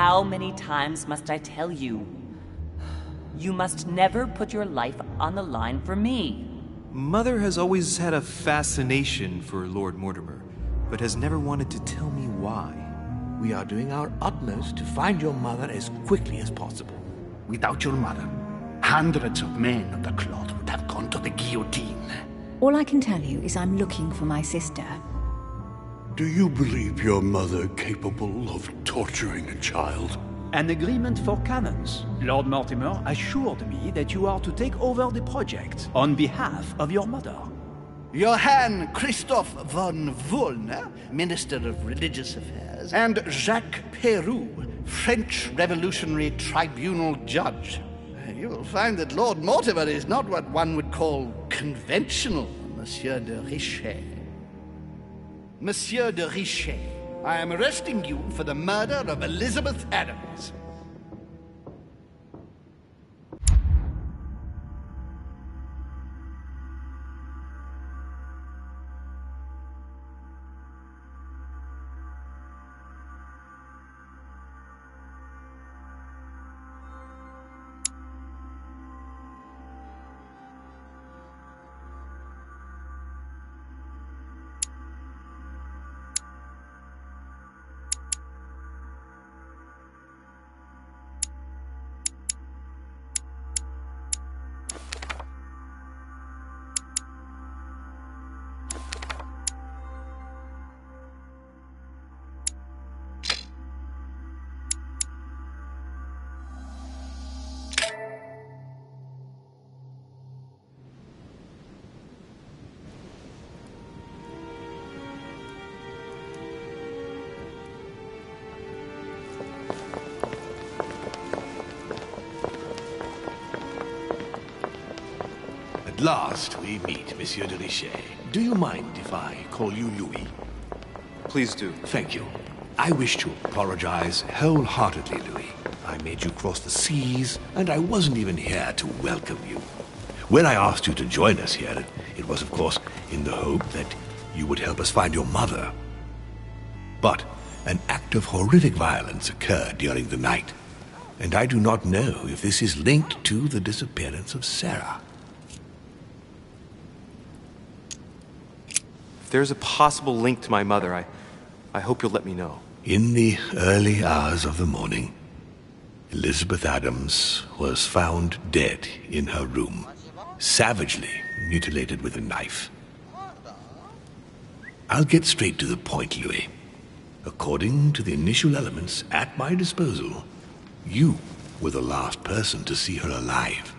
how many times must I tell you? You must never put your life on the line for me. Mother has always had a fascination for Lord Mortimer, but has never wanted to tell me why. We are doing our utmost to find your mother as quickly as possible. Without your mother, hundreds of men of the cloth would have gone to the guillotine. All I can tell you is I'm looking for my sister. Do you believe your mother capable of torturing a child? An agreement for cannons. Lord Mortimer assured me that you are to take over the project on behalf of your mother. Johann Christoph von Wollner, Minister of Religious Affairs, and Jacques Peroux, French Revolutionary Tribunal Judge. You will find that Lord Mortimer is not what one would call conventional, Monsieur de Richet. Monsieur de Richet, I am arresting you for the murder of Elizabeth Adams. At last we meet, Monsieur de Richet. Do you mind if I call you Louis? Please do. Thank you. I wish to apologize wholeheartedly, Louis. I made you cross the seas, and I wasn't even here to welcome you. When I asked you to join us here, it was, of course, in the hope that you would help us find your mother. But an act of horrific violence occurred during the night, and I do not know if this is linked to the disappearance of Sarah. If there's a possible link to my mother, I hope you'll let me know. In the early hours of the morning, Elizabeth Adams was found dead in her room, savagely mutilated with a knife. I'll get straight to the point, Louis. According to the initial elements at my disposal, you were the last person to see her alive.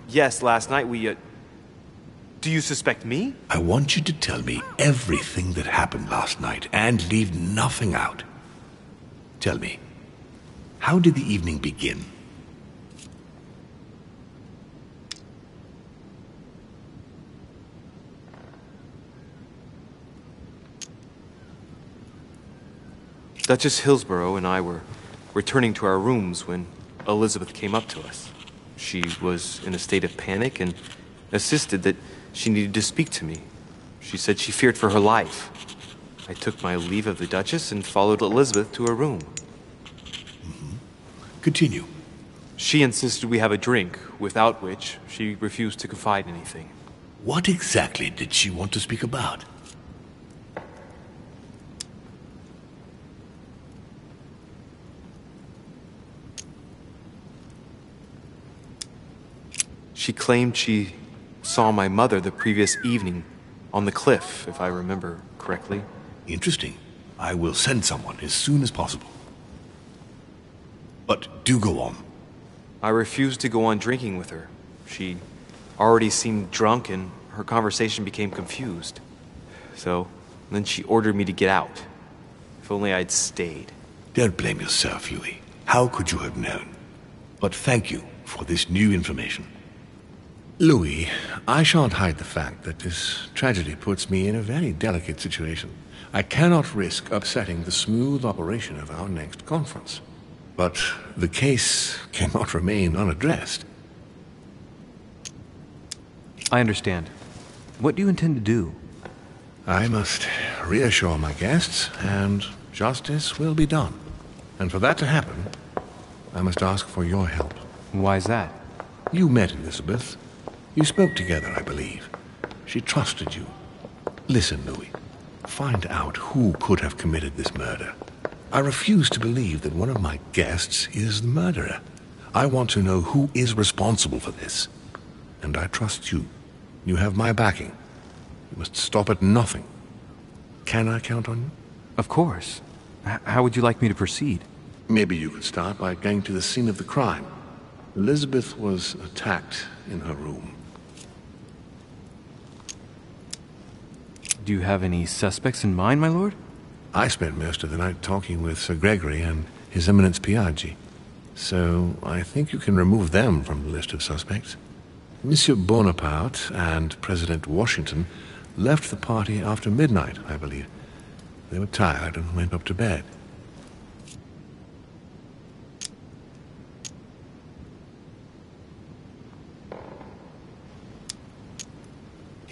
Yes, last night we, Do you suspect me? I want you to tell me everything that happened last night and leave nothing out. Tell me, how did the evening begin? Duchess Hillsborough and I were returning to our rooms when Elizabeth came up to us. She was in a state of panic and insisted that she needed to speak to me. She said she feared for her life. I took my leave of the Duchess and followed Elizabeth to her room. Continue. She insisted we have a drink, without which she refused to confide anything. What exactly did she want to speak about? She claimed she saw my mother the previous evening on the cliff, if I remember correctly. Interesting. I will send someone as soon as possible. But do go on. I refused to go on drinking with her. She already seemed drunk and her conversation became confused. So, then she ordered me to get out. If only I'd stayed. Don't blame yourself, Louis. How could you have known? But thank you for this new information. Louis, I shan't hide the fact that this tragedy puts me in a very delicate situation. I cannot risk upsetting the smooth operation of our next conference. But the case cannot remain unaddressed. I understand. What do you intend to do? I must reassure my guests, and justice will be done. And for that to happen, I must ask for your help. Why is that? You met Elizabeth. You spoke together, I believe. She trusted you. Listen, Louis. Find out who could have committed this murder. I refuse to believe that one of my guests is the murderer. I want to know who is responsible for this. And I trust you. You have my backing. You must stop at nothing. Can I count on you? Of course. How would you like me to proceed? Maybe you could start by going to the scene of the crime. Elizabeth was attacked in her room. Do you have any suspects in mind, my lord? I spent most of the night talking with Sir Gregory and His Eminence Piaggi, so I think you can remove them from the list of suspects. Monsieur Bonaparte and President Washington left the party after midnight, I believe. They were tired and went up to bed.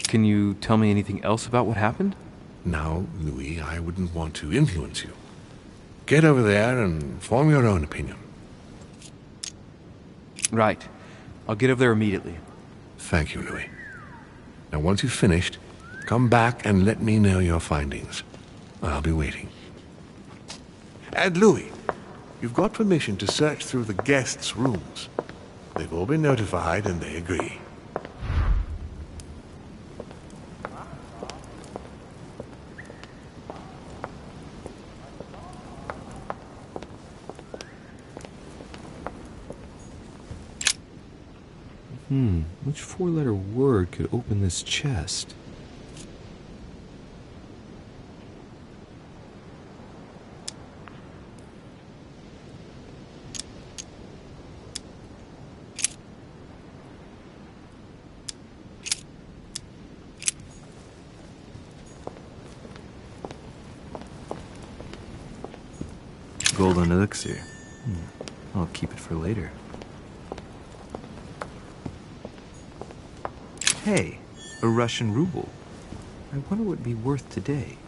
Can you tell me anything else about what happened? Now, Louis, I wouldn't want to influence you. Get over there and form your own opinion. Right. I'll get over there immediately. Thank you, Louis. Now, once you've finished, come back and let me know your findings. I'll be waiting. And Louis, you've got permission to search through the guests' rooms. They've all been notified and they agree. Which four-letter word could open this chest? Golden elixir. I'll keep it for later. Hey, a Russian ruble. I wonder what it'd be worth today.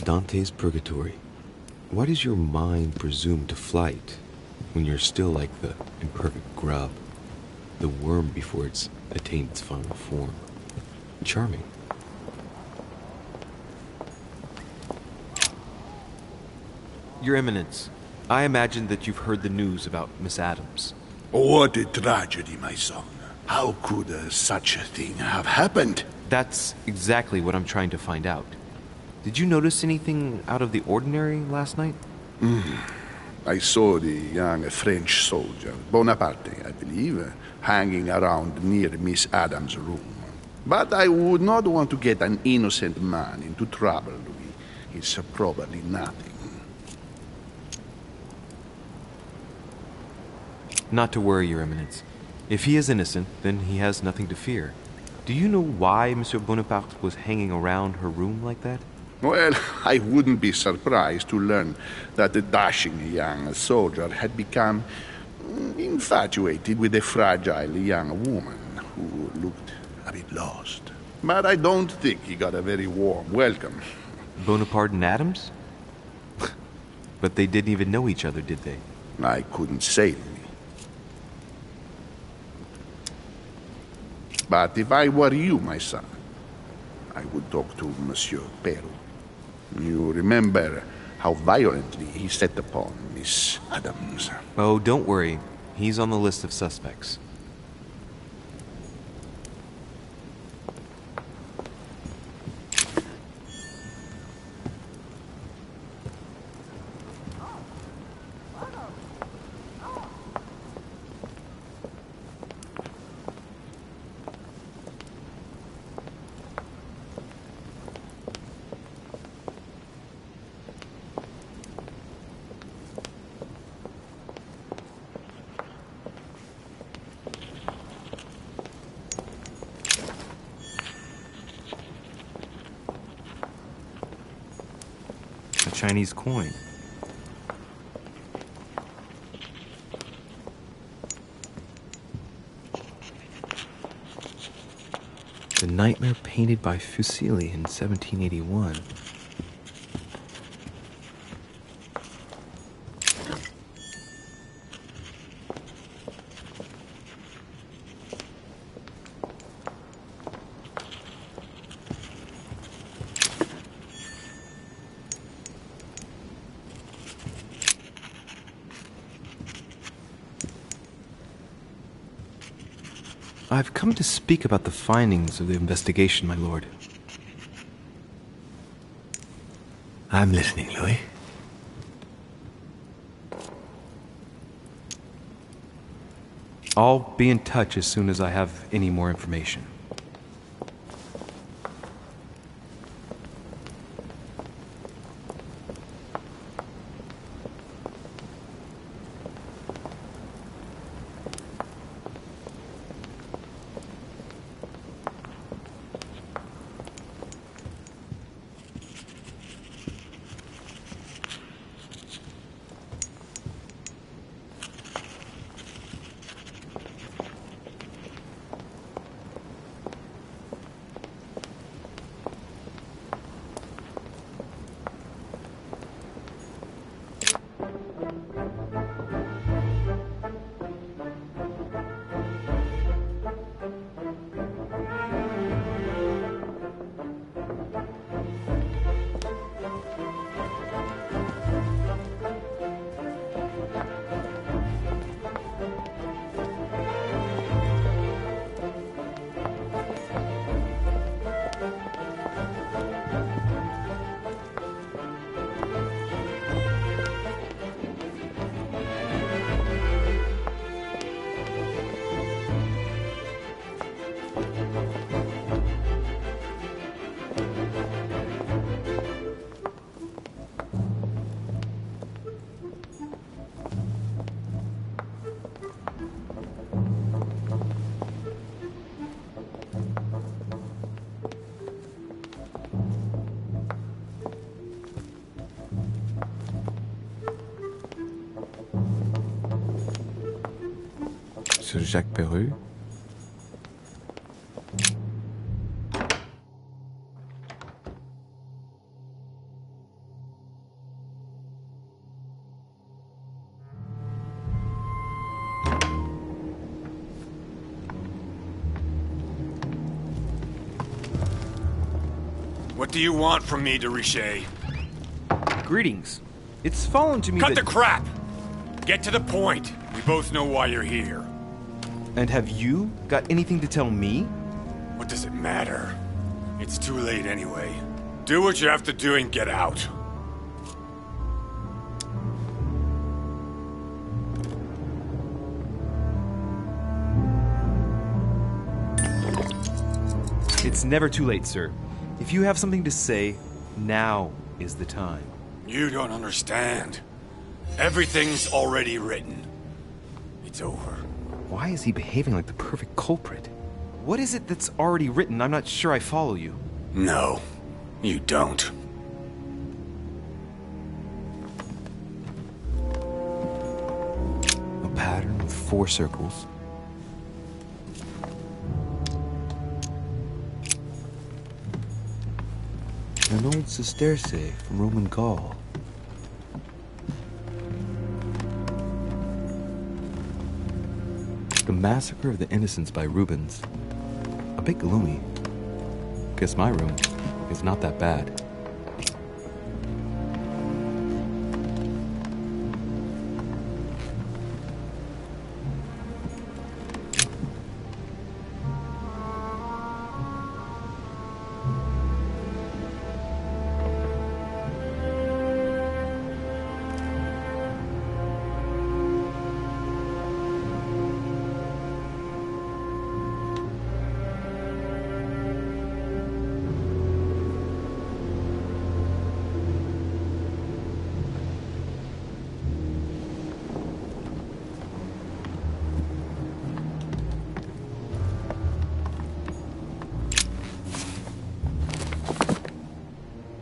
Dante's Purgatory. Why does your mind presume to flight when you're still like the imperfect grub, the worm before it's attained its final form? Charming. Your Eminence, I imagine that you've heard the news about Miss Adams. What a tragedy, my son. How could such a thing have happened? That's exactly what I'm trying to find out. Did you notice anything out of the ordinary last night? I saw the young French soldier, Bonaparte, I believe, hanging around near Miss Adams' room. But I would not want to get an innocent man into trouble, Louis. It's probably nothing. Not to worry, Your Eminence. If he is innocent, then he has nothing to fear. Do you know why Monsieur Bonaparte was hanging around her room like that? Well, I wouldn't be surprised to learn that the dashing young soldier had become infatuated with a fragile young woman who looked a bit lost. But I don't think he got a very warm welcome. Bonaparte and Adams? But they didn't even know each other, did they? I couldn't say, Louis. But if I were you, my son, I would talk to Monsieur Peru. You remember how violently he set upon Miss Adams. Oh, don't worry. He's on the list of suspects. A Chinese coin. nightmare painted by Fuseli in 1781. I've come to speak about the findings of the investigation, my lord. I'm listening, Louis. I'll be in touch as soon as I have any more information. Sir Jacques Peru? What do you want from me, de Richet? Greetings. It's fallen to me Cut that... the crap! Get to the point. We both know why you're here. And have you got anything to tell me? What does it matter? It's too late anyway. Do what you have to do and get out. It's never too late, sir. If you have something to say, now is the time. You don't understand. Everything's already written. It's over. Why is he behaving like the perfect culprit? What is it that's already written? I'm not sure I follow you. No, you don't. A pattern with 4 circles. An old sesterce from Roman Gaul. The Massacre of the Innocents by Rubens. A bit gloomy. Guess my room is not that bad.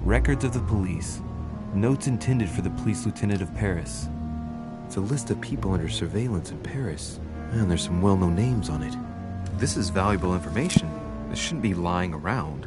Records of the police. Notes intended for the police lieutenant of Paris. It's a list of people under surveillance in Paris. And there's some well-known names on it. This is valuable information. This shouldn't be lying around.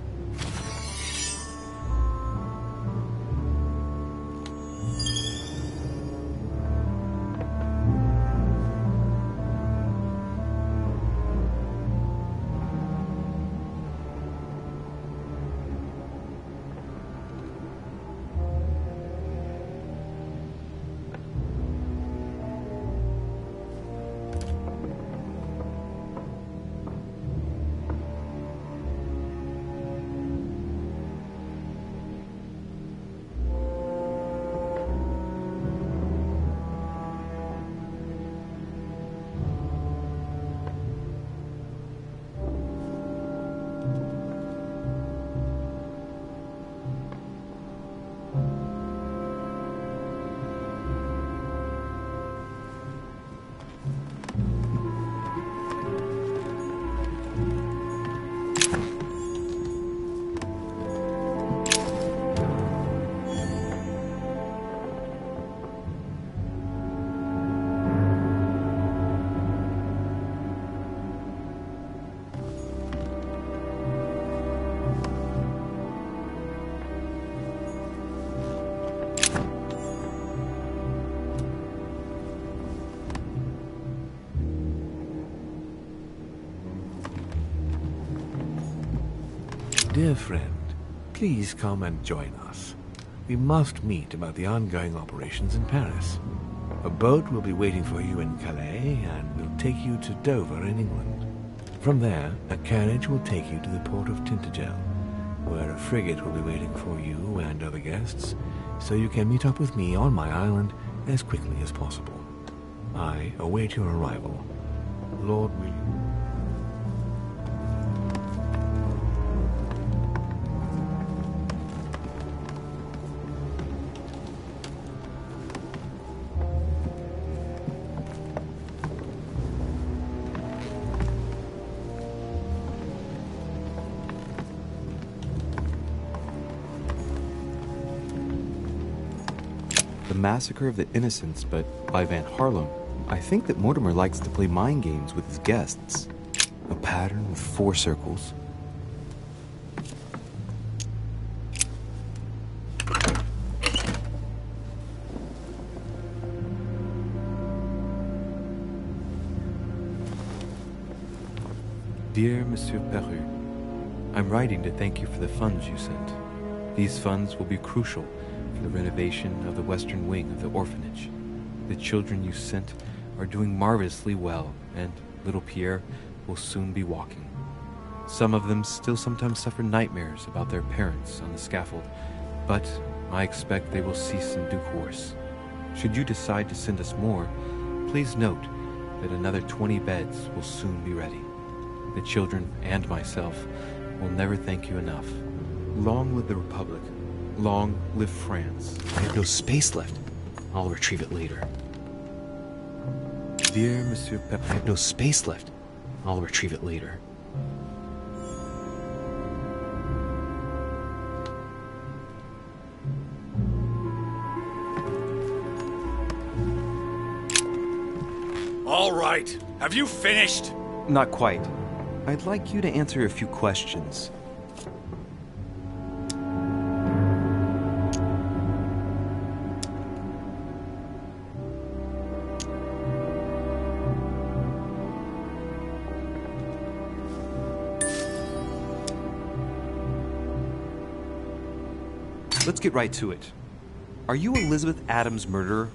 Dear friend, please come and join us. We must meet about the ongoing operations in Paris. A boat will be waiting for you in Calais and will take you to Dover in England. From there, a carriage will take you to the port of Tintagel, where a frigate will be waiting for you and other guests, so you can meet up with me on my island as quickly as possible. I await your arrival. Lord William. The Massacre of the Innocents, but by Van Harlem. I think that Mortimer likes to play mind games with his guests. A pattern with 4 circles. Dear Monsieur Peru, I'm writing to thank you for the funds you sent. These funds will be crucial for the renovation of the western wing of the orphanage. The children you sent are doing marvelously well, and little Pierre will soon be walking. Some of them still sometimes suffer nightmares about their parents on the scaffold, but I expect they will cease in due course. Should you decide to send us more, please note that another 20 beds will soon be ready. The children and myself will never thank you enough. Long live the Republic. Long live France. I have no space left. I'll retrieve it later. Dear Monsieur Pep, I have no space left. I'll retrieve it later. All right. Have you finished? Not quite. I'd like you to answer a few questions. Let's get right to it. Are you Elizabeth Adams' murderer?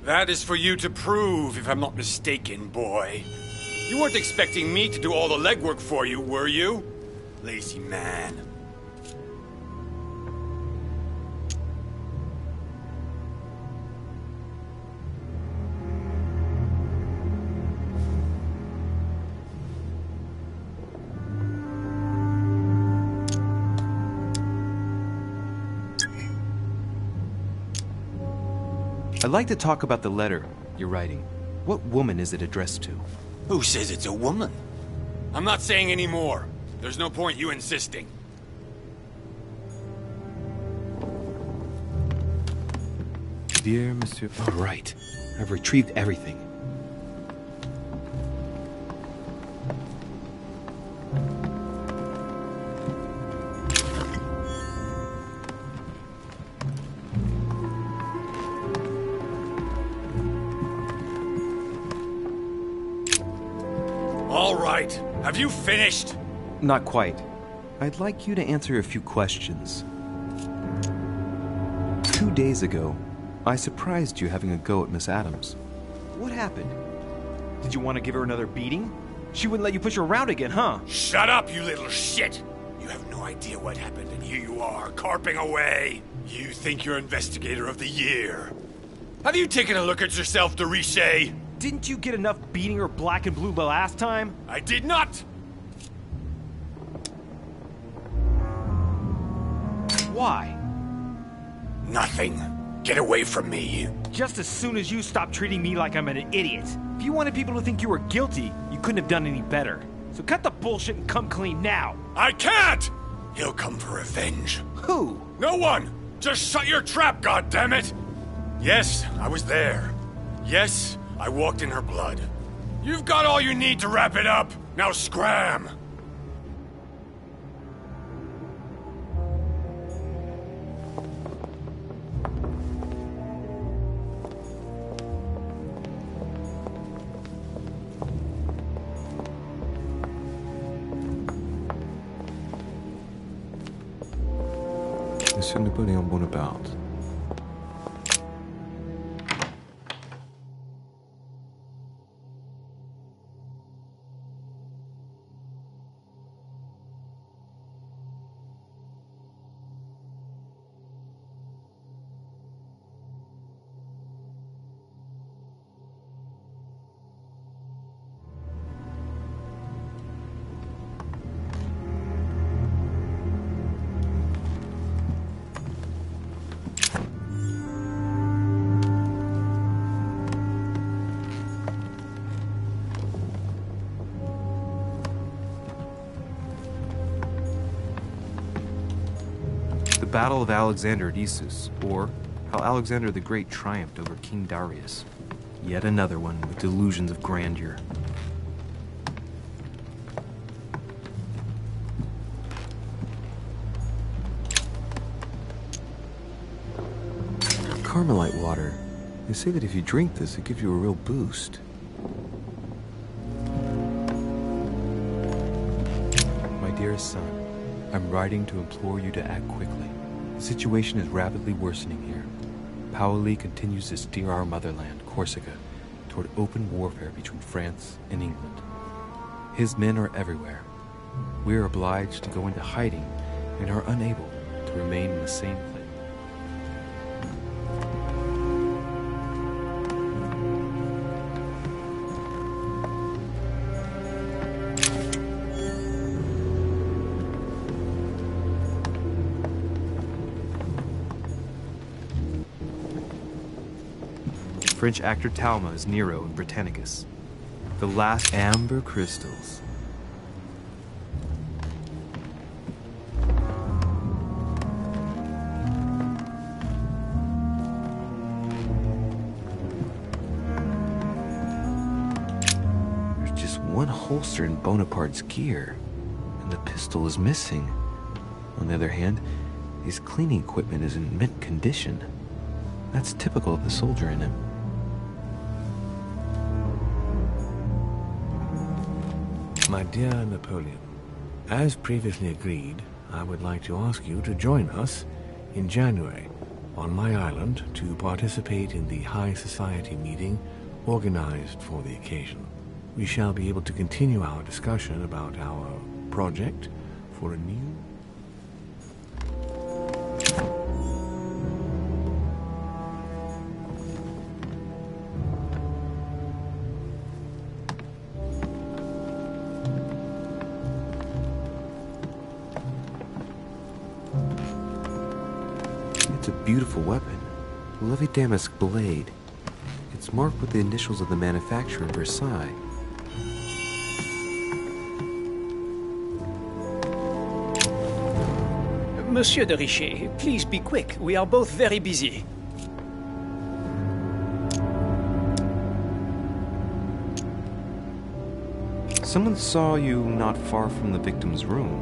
That is for you to prove, if I'm not mistaken, boy. You weren't expecting me to do all the legwork for you, were you? Lazy man. I'd like to talk about the letter you're writing. What woman is it addressed to? Who says it's a woman? I'm not saying any more. There's no point you insisting. Dear Monsieur... All right. I've retrieved everything. All right. Have you finished? Not quite. I'd like you to answer a few questions. 2 days ago, I surprised you having a go at Miss Adams. What happened? Did you want to give her another beating? She wouldn't let you push her around again, huh? Shut up, you little shit! You have no idea what happened, and here you are, carping away. You think you're Investigator of the Year. Have you taken a look at yourself, Deriche? Didn't you get enough beating her black and blue the last time? I did not! Why? Nothing. Get away from me. Just as soon as you stop treating me like I'm an idiot. If you wanted people to think you were guilty, you couldn't have done any better. So cut the bullshit and come clean now. I can't! He'll come for revenge. Who? No one! Just shut your trap, goddammit! Yes, I was there. Yes, I walked in her blood. You've got all you need to wrap it up. Now scram! Monsieur Napoléon Bonaparte. The Battle of Alexander at Issus, or how Alexander the Great triumphed over King Darius. Yet another one with delusions of grandeur. Carmelite water. They say that if you drink this, it gives you a real boost. My dearest son, I'm writing to implore you to act quickly. The situation is rapidly worsening here. Paoli continues to steer our motherland, Corsica, toward open warfare between France and England. His men are everywhere. We are obliged to go into hiding and are unable to remain in the same place. French actor Talma is Nero in Britannicus. The last amber crystals. There's just one holster in Bonaparte's gear, and the pistol is missing. On the other hand, his cleaning equipment is in mint condition. That's typical of the soldier in him. My dear Napoleon, as previously agreed, I would like to ask you to join us in January on my island to participate in the High Society meeting organized for the occasion. We shall be able to continue our discussion about our project for a new... It's a beautiful weapon. A lovely damask blade. It's marked with the initials of the manufacturer in Versailles. Monsieur de Richet, please be quick. We are both very busy. Someone saw you not far from the victim's room.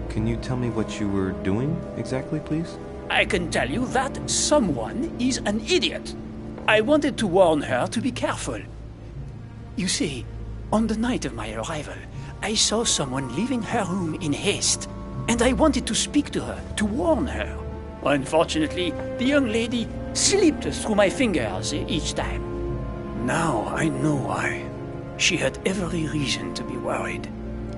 Can you tell me what you were doing exactly, please? I can tell you that someone is an idiot. I wanted to warn her to be careful. You see, On the night of my arrival, I saw someone leaving her room in haste, and I wanted to speak to her, to warn her. Unfortunately, the young lady slipped through my fingers each time. Now I know why. She had every reason to be worried.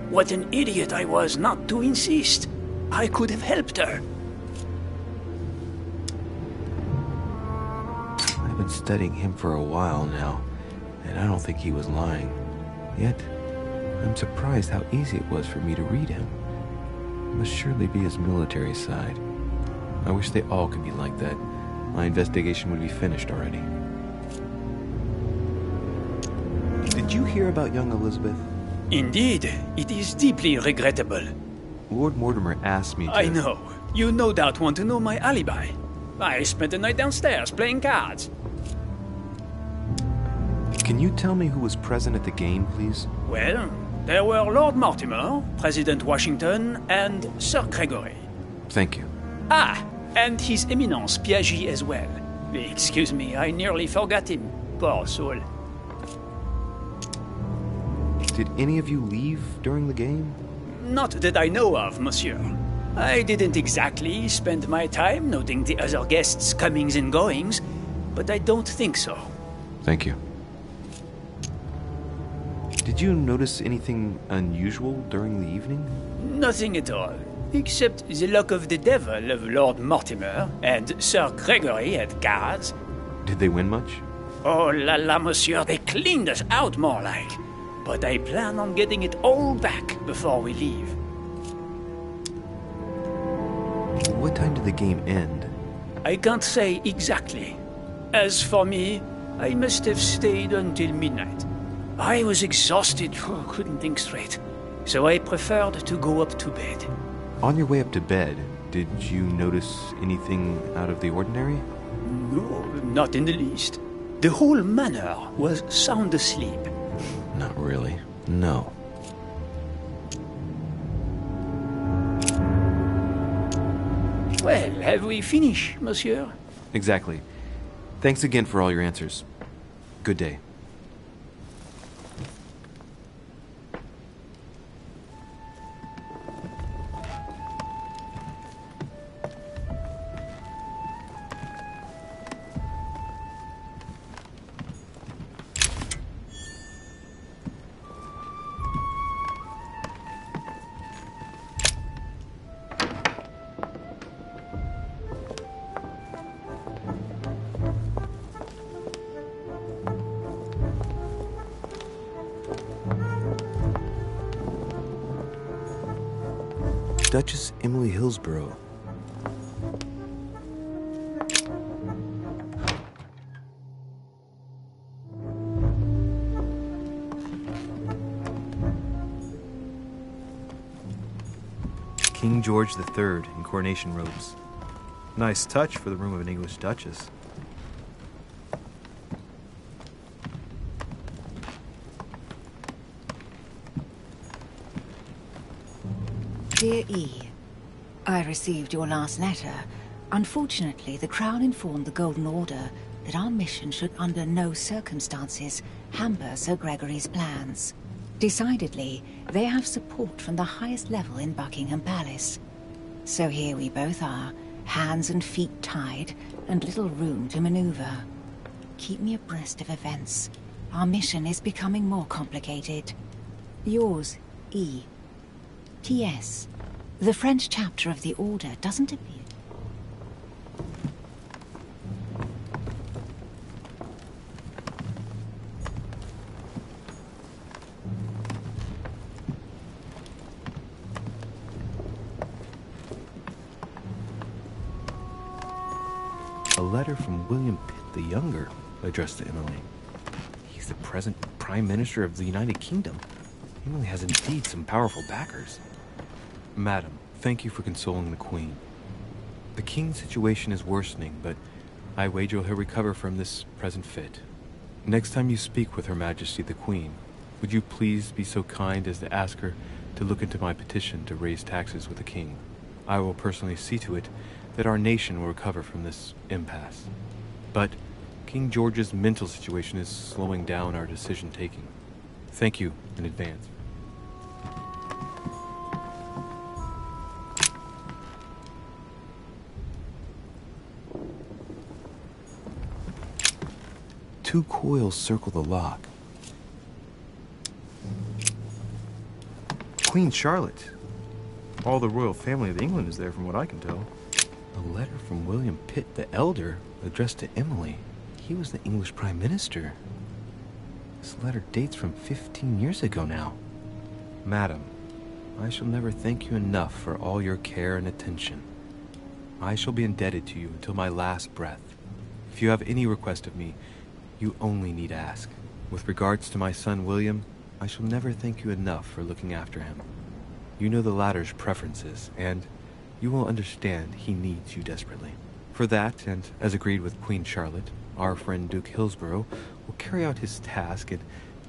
What an idiot I was not to insist. I could have helped her. I've been studying him for a while now, and I don't think he was lying. Yet, I'm surprised how easy it was for me to read him. It must surely be his military side. I wish they all could be like that. My investigation would be finished already. Did you hear about young Elizabeth? Indeed, it is deeply regrettable. Lord Mortimer asked me to... I know. You no doubt want to know my alibi. I spent the night downstairs playing cards. Can you tell me who was present at the game, please? Well, there were Lord Mortimer, President Washington, and Sir Gregory. Thank you. Ah, and His Eminence Piaggi as well. Excuse me, I nearly forgot him. Poor soul. Did any of you leave during the game? Not that I know of, monsieur. I didn't exactly spend my time noting the other guests' comings and goings, but I don't think so. Thank you. Did you notice anything unusual during the evening? Nothing at all, except the luck of the devil of Lord Mortimer and Sir Gregory at cards. Did they win much? Oh la la, monsieur, they cleaned us out more like. But I plan on getting it all back before we leave. What time did the game end? I can't say exactly. As for me, I must have stayed until midnight. I was exhausted, couldn't think straight. So I preferred to go up to bed. On your way up to bed, did you notice anything out of the ordinary? No, not in the least. The whole manor was sound asleep. Not really. No. Well, have we finished, monsieur? Exactly. Thanks again for all your answers. Good day. Duchess Emily Hillsborough. King George III in coronation robes. Nice touch for the room of an English duchess. Dear E, I received your last letter. Unfortunately, the Crown informed the Golden Order that our mission should under no circumstances hamper Sir Gregory's plans. Decidedly, they have support from the highest level in Buckingham Palace. So here we both are, hands and feet tied, and little room to maneuver. Keep me abreast of events. Our mission is becoming more complicated. Yours, E. T.S. The French chapter of the Order doesn't appear. A letter from William Pitt the Younger, addressed to Emily. He's the present Prime Minister of the United Kingdom. Emily has indeed some powerful backers. Madam, thank you for consoling the Queen. The King's situation is worsening, but I wager he'll recover from this present fit. Next time you speak with Her Majesty the Queen, would you please be so kind as to ask her to look into my petition to raise taxes with the King? I will personally see to it that our nation will recover from this impasse. But King George's mental situation is slowing down our decision-taking. Thank you in advance. Two coils circle the lock. Queen Charlotte. All the royal family of England is there from what I can tell. A letter from William Pitt the Elder addressed to Emily. He was the English Prime Minister. This letter dates from 15 years ago now. Madam, I shall never thank you enough for all your care and attention. I shall be indebted to you until my last breath. If you have any request of me, you only need ask. With regards to my son William, I shall never thank you enough for looking after him. You know the latter's preferences, and you will understand he needs you desperately. For that, and as agreed with Queen Charlotte, our friend Duke Hillsborough will carry out his task and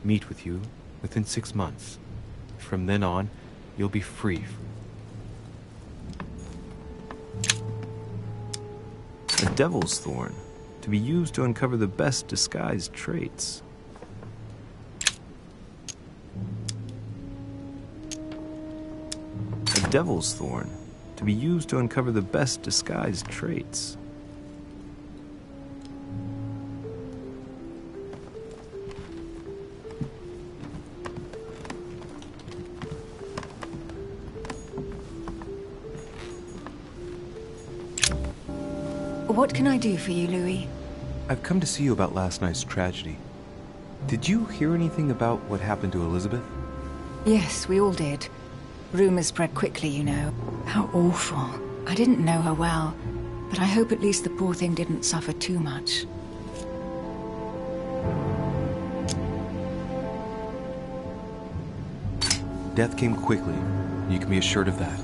meet with you within 6 months. From then on, you'll be free. A devil's thorn, to be used to uncover the best disguised traits. A devil's thorn, to be used to uncover the best disguised traits. What can I do for you, Louis? I've come to see you about last night's tragedy. Did you hear anything about what happened to Elizabeth? Yes, we all did. Rumors spread quickly, you know. How awful. I didn't know her well, but I hope at least the poor thing didn't suffer too much. Death came quickly, you can be assured of that.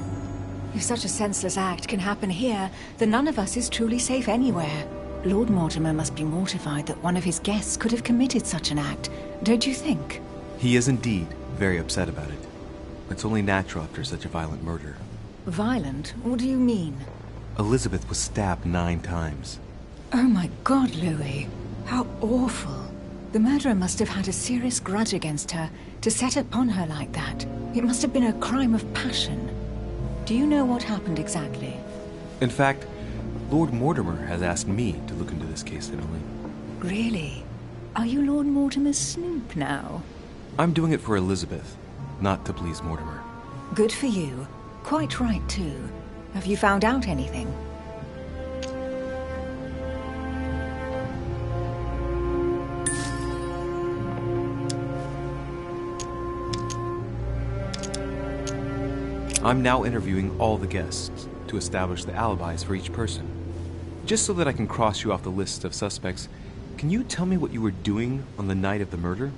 If such a senseless act can happen here, then none of us is truly safe anywhere. Lord Mortimer must be mortified that one of his guests could have committed such an act, don't you think? He is indeed very upset about it. It's only natural after such a violent murder. Violent? What do you mean? Elizabeth was stabbed 9 times. Oh my God, Louis. How awful. The murderer must have had a serious grudge against her to set upon her like that. It must have been a crime of passion. Do you know what happened exactly? In fact, Lord Mortimer has asked me to look into this case, Emily. Really? Are you Lord Mortimer's snoop now? I'm doing it for Elizabeth, not to please Mortimer. Good for you. Quite right, too. Have you found out anything? I'm now interviewing all the guests to establish the alibis for each person. Just so that I can cross you off the list of suspects, can you tell me what you were doing on the night of the murder?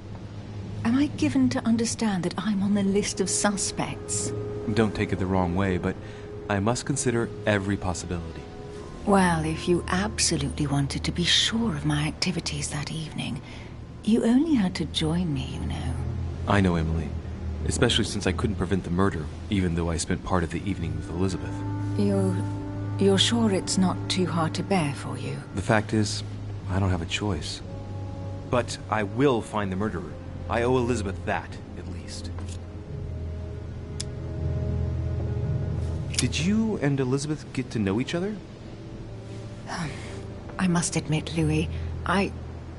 Am I given to understand that I'm on the list of suspects? Don't take it the wrong way, but I must consider every possibility. Well, if you absolutely wanted to be sure of my activities that evening, you only had to join me, you know. I know, Emily. Especially since I couldn't prevent the murder, even though I spent part of the evening with Elizabeth. You're sure it's not too hard to bear for you? The fact is, I don't have a choice. But I will find the murderer. I owe Elizabeth that, at least. Did you and Elizabeth get to know each other? I must admit, Louis, I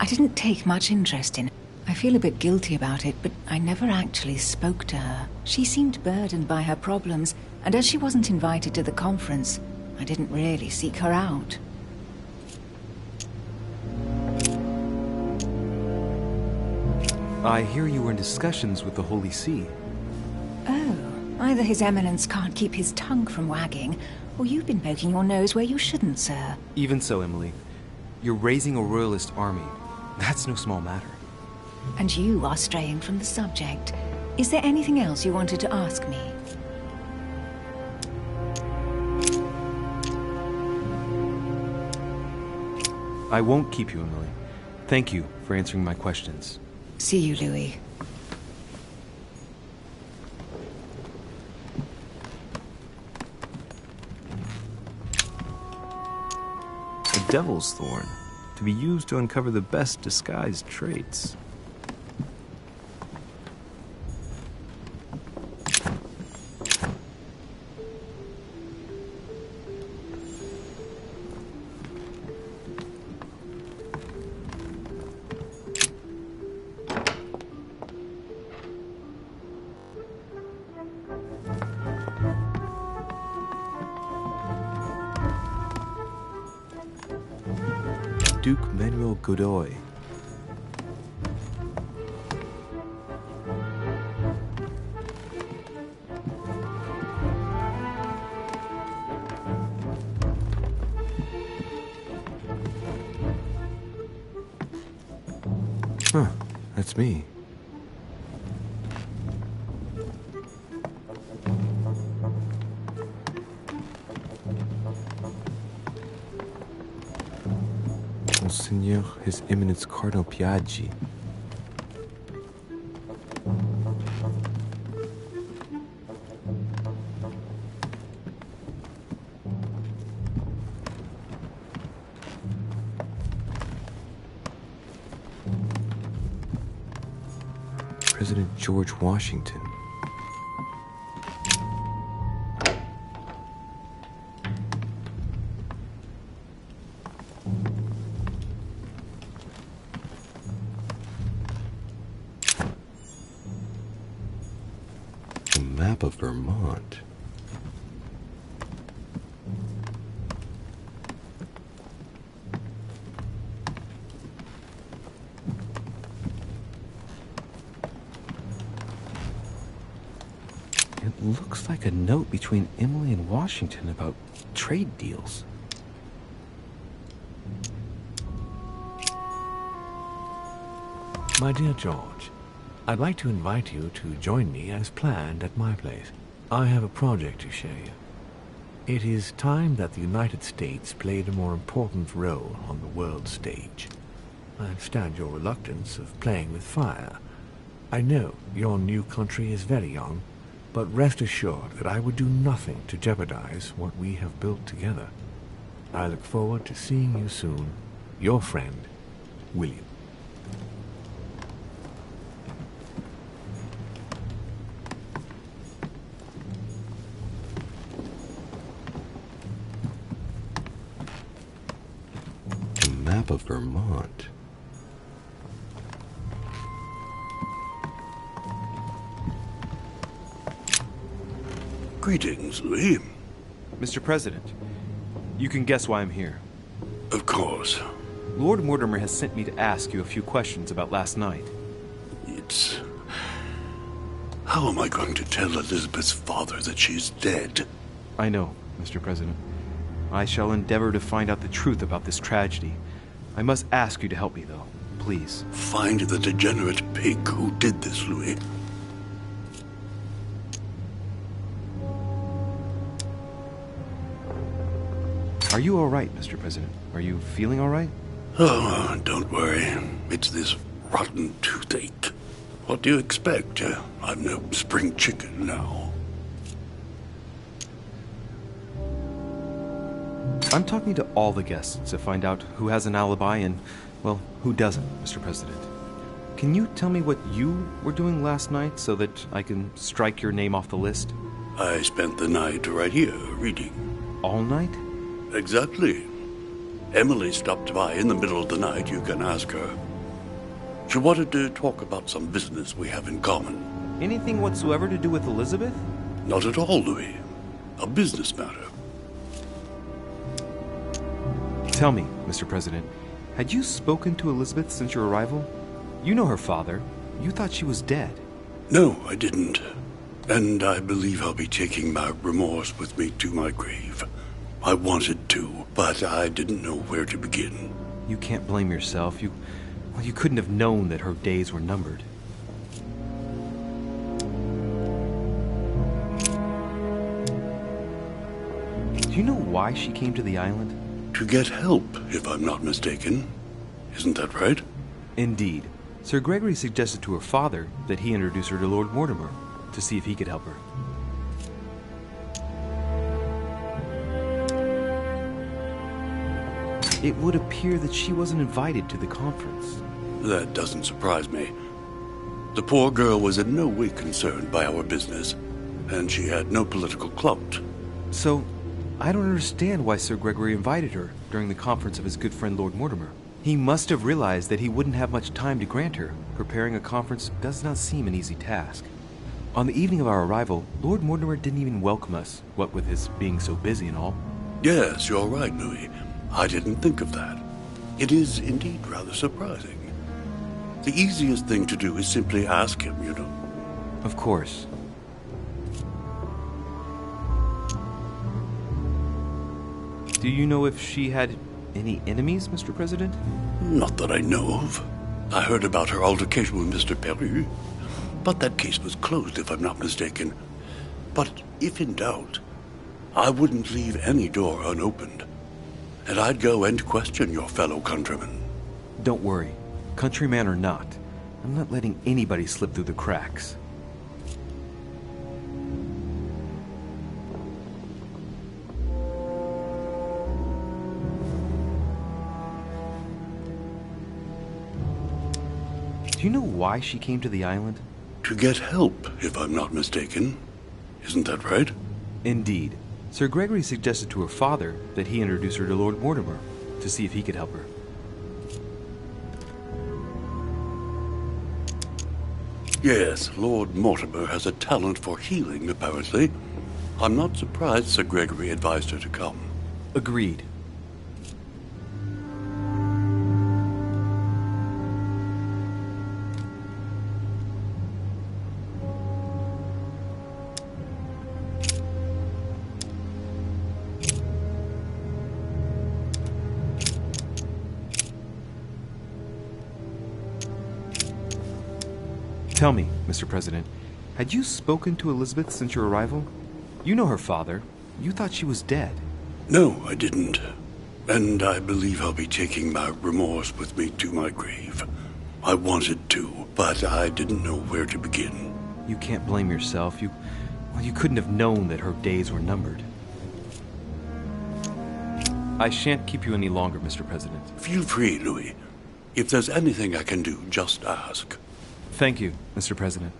didn't take much interest in her. I feel a bit guilty about it, but I never actually spoke to her. She seemed burdened by her problems, and as she wasn't invited to the conference, I didn't really seek her out. I hear you were in discussions with the Holy See. Oh, either His Eminence can't keep his tongue from wagging, or you've been poking your nose where you shouldn't, sir. Even so, Emily, you're raising a royalist army. That's no small matter. And you are straying from the subject. Is there anything else you wanted to ask me? I won't keep you, Emily. Thank you for answering my questions. See you, Louis. A devil's thorn, to be used to uncover the best disguised traits. Duke Manuel Godoy. Huh, that's me. Monseigneur, His Eminence Cardinal Piaggi. President George Washington. A map of Vermont. It looks like a note between Emily and Washington about trade deals. My dear George, I'd like to invite you to join me as planned at my place. I have a project to show you. It is time that the United States played a more important role on the world stage. I understand your reluctance of playing with fire. I know your new country is very young, but rest assured that I would do nothing to jeopardize what we have built together. I look forward to seeing you soon. Your friend, William. A map of Vermont. Greetings, Louis. Mr. President, you can guess why I'm here. Of course. Lord Mortimer has sent me to ask you a few questions about last night. It's... How am I going to tell Elizabeth's father that she's dead? I know, Mr. President. I shall endeavor to find out the truth about this tragedy. I must ask you to help me, though. Please. Find the degenerate pig who did this, Louis. Are you all right, Mr. President? Are you feeling all right? Oh, don't worry. It's this rotten toothache. What do you expect? I'm no spring chicken now. I'm talking to all the guests to find out who has an alibi and, well, who doesn't, Mr. President. Can you tell me what you were doing last night so that I can strike your name off the list? I spent the night right here, reading. All night? Exactly. Emily stopped by in the middle of the night. You can ask her. She wanted to talk about some business we have in common. Anything whatsoever to do with Elizabeth? Not at all, Louis. A business matter. Tell me, Mr. President, had you spoken to Elizabeth since your arrival? You know her father. You thought she was dead. No, I didn't. And I believe I'll be taking my remorse with me to my grave. I wanted to, but I didn't know where to begin. You can't blame yourself. You couldn't have known that her days were numbered. Do you know why she came to the island? To get help, if I'm not mistaken. Isn't that right? Indeed. Sir Gregory suggested to her father that he introduce her to Lord Mortimer to see if he could help her. It would appear that she wasn't invited to the conference. That doesn't surprise me. The poor girl was in no way concerned by our business, and she had no political clout. So, I don't understand why Sir Gregory invited her during the conference of his good friend Lord Mortimer. He must have realized that he wouldn't have much time to grant her. Preparing a conference does not seem an easy task. On the evening of our arrival, Lord Mortimer didn't even welcome us, what with his being so busy and all. Yes, you're right, Louis. I didn't think of that. It is indeed rather surprising. The easiest thing to do is simply ask him, you know. Of course. Do you know if she had any enemies, Mr. President? Not that I know of. I heard about her altercation with Mr. Peru, but that case was closed, if I'm not mistaken. But if in doubt, I wouldn't leave any door unopened. And I'd go and question your fellow countrymen. Don't worry. Countryman or not, I'm not letting anybody slip through the cracks. Do you know why she came to the island? To get help, if I'm not mistaken. Isn't that right? Indeed. Sir Gregory suggested to her father that he introduce her to Lord Mortimer to see if he could help her. Yes, Lord Mortimer has a talent for healing, apparently. I'm not surprised Sir Gregory advised her to come. Agreed. Tell me, Mr. President, had you spoken to Elizabeth since your arrival? You know her father. You thought she was dead. No, I didn't. And I believe I'll be taking my remorse with me to my grave. I wanted to, but I didn't know where to begin. You can't blame yourself. You couldn't have known that her days were numbered. I shan't keep you any longer, Mr. President. Feel free, Louis. If there's anything I can do, just ask. Thank you, Mr. President.